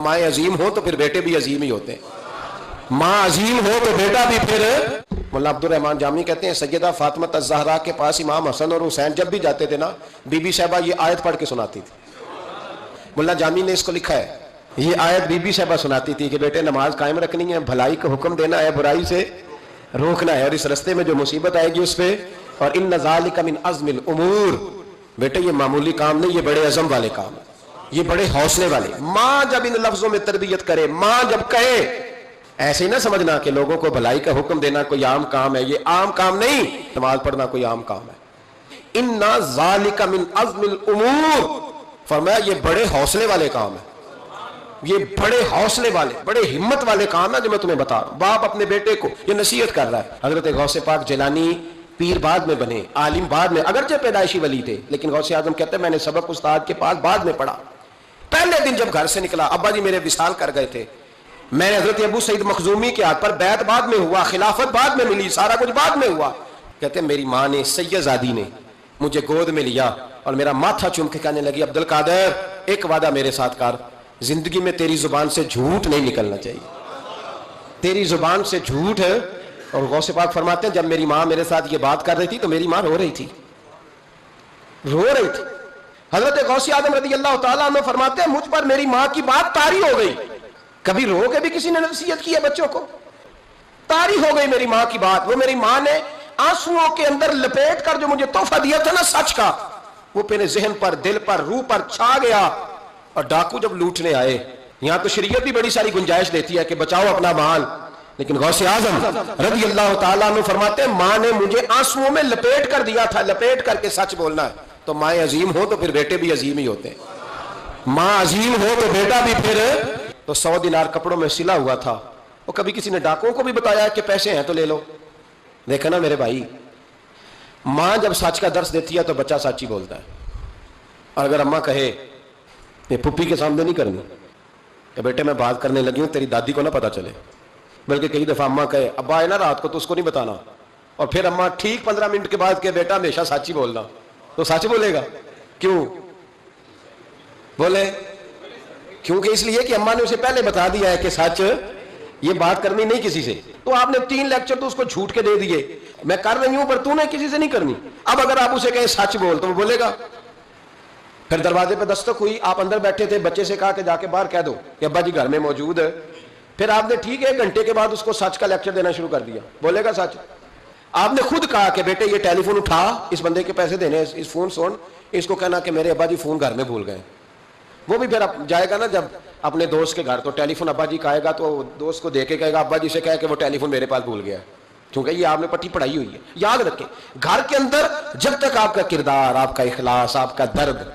माँ अजीम हो तो फिर बेटे भी अजीम ही होते हैं, माँ अजीम हो तो बेटा भी फिर। मुल्ला अब्दुल रहमान जामी कहते हैं सैयदा फातिमा अज़्ज़हरा के पास इमाम हसन और हुसैन जब भी जाते थे ना, बीबी साहिबा ये आयत पढ़ के सुनाती थी। मुल्ला जामी ने इसको लिखा है, ये आयत बीबी साहिबा सुनाती थी कि बेटे नमाज कायम रखनी है, भलाई का हुक्म देना है, बुराई से रोकना है, और इस रस्ते में जो मुसीबत आएगी उस पर, और इन्न ज़ालिका मिन अज़्मिल उमूर, बेटे ये मामूली काम नहीं, ये बड़े अज़म वाले काम है, ये बड़े हौसले वाले। माँ जब इन लफ्जों में तरबियत करे, माँ जब कहे, ऐसे ही ना समझना कि लोगों को भलाई का हुक्म देना कोई आम काम है, ये आम काम नहीं, नमाज पढ़ना कोई आम काम है। इन्ना ज़ालिका मिन अज़्मिल उमूर, फरमाया ये बड़े हौसले वाले काम है, ये बड़े हौसले वाले, बड़े हिम्मत वाले काम है जो मैं तुम्हें बता रहा हूं। बाप अपने बेटे को ये नसीहत कर रहा है। हजरत गौसे पाक जिलानी पीर बाद में बने, आलिम बाद में, अगरचे पैदाइशी वली थे, लेकिन गौसे आजम कहते हैं मैंने सबक उस्ताद के पास बाद में पढ़ा। पहले दिन जब घर से निकला, अब्बा जी मेरे विसाल कर गए थे, मैंने हजरत अबू सईद मखजूमी के हाथ पर बैत बाद में हुआ, खिलाफत बाद में मिली, सारा कुछ बाद में हुआ। कहते मेरी माँ ने, सैयदादी ने मुझे गोद में लिया और मेरा माथा चूम के कहने लगी, अब्दुल कादर एक वादा मेरे साथ कर, जिंदगी में तेरी जुबान से झूठ नहीं निकलना चाहिए, तेरी जुबान से झूठ है। और गौसे पाक फरमाते हैं जब मेरी माँ मेरे साथ ये बात कर रही थी तो मेरी माँ रो रही थी, रो रही थी। हजरत गौसे आजम रज़ी अल्लाह तआला अन्हु फरमाते हैं मुझ पर मेरी माँ की बात तारी हो गई। कभी रो के भी किसी ने नसीहत की है बच्चों को? तारी हो गई मेरी माँ की बात। वो मेरी माँ ने आंसुओं के अंदर लपेट कर जो मुझे तोहफा दिया था ना सच का, वो मेरे जहन पर, दिल पर, रूह पर छा गया। और डाकू जब लूटने आए, यहां तो शरीयत भी बड़ी सारी गुंजाइश देती है कि बचाओ अपना माल, लेकिन गौसे आजम रज़ी अल्लाह तआला अन्हु फरमाते हैं माँ ने मुझे आंसुओं में लपेट कर दिया था, लपेट करके सच बोलना है। तो माँ अजीम हो तो फिर बेटे भी अजीम ही होते हैं, माँ अजीम हो तो बेटा भी फिर। तो 100 दिनार कपड़ों में सिला हुआ था, वो कभी किसी ने डाकुओं को भी बताया कि पैसे हैं तो ले लो। देखा ना मेरे भाई, माँ जब सच का दर्स देती है तो बच्चा सच ही बोलता है। और अगर अम्मा कहे ये पुप्पी के सामने नहीं करनी कि बेटे मैं बात करने लगी हूं, तेरी दादी को ना पता चले, बल्कि कई दफा अम्मा कहे अब्बा आए ना रात को तो उसको नहीं बताना, और फिर अम्मा ठीक 15 मिनट के बाद के बेटा हमेशा सच ही बोलना, तो सच बोलेगा। क्यों बोले? क्योंकि इसलिए कि अम्मा ने उसे पहले बता दिया है कि सच ये बात करनी नहीं किसी से। तो आपने 3 लेक्चर तो उसको झूठ के दे दिए, मैं कर रही हूं पर तूने किसी से नहीं करनी। अब अगर आप उसे कहे सच बोल तो वो बोलेगा। फिर दरवाजे पे दस्तक हुई, आप अंदर बैठे थे, बच्चे से कहा कि जाके बाहर कह दो कि अब्बा जी घर में मौजूद है। फिर आपने ठीक है 1 घंटे के बाद उसको सच का लेक्चर देना शुरू कर दिया, बोलेगा सच? आपने खुद कहा कि बेटे ये टेलीफोन उठा, इस बंदे के पैसे देने, इस फोन सुन, इसको कहना कि मेरे अब्बा जी फोन घर में भूल गए। वो भी फिर जाएगा ना जब अपने दोस्त के घर, तो टेलीफोन अब्बा जी का आएगा तो दोस्त को देके कहेगा अब्बा जी से कहे कि वो टेलीफोन मेरे पास भूल गया, क्योंकि ये आपने पट्टी पढ़ाई हुई है। याद रखें, घर के अंदर जब तक आपका किरदार, आपका इखलास, आपका दर्द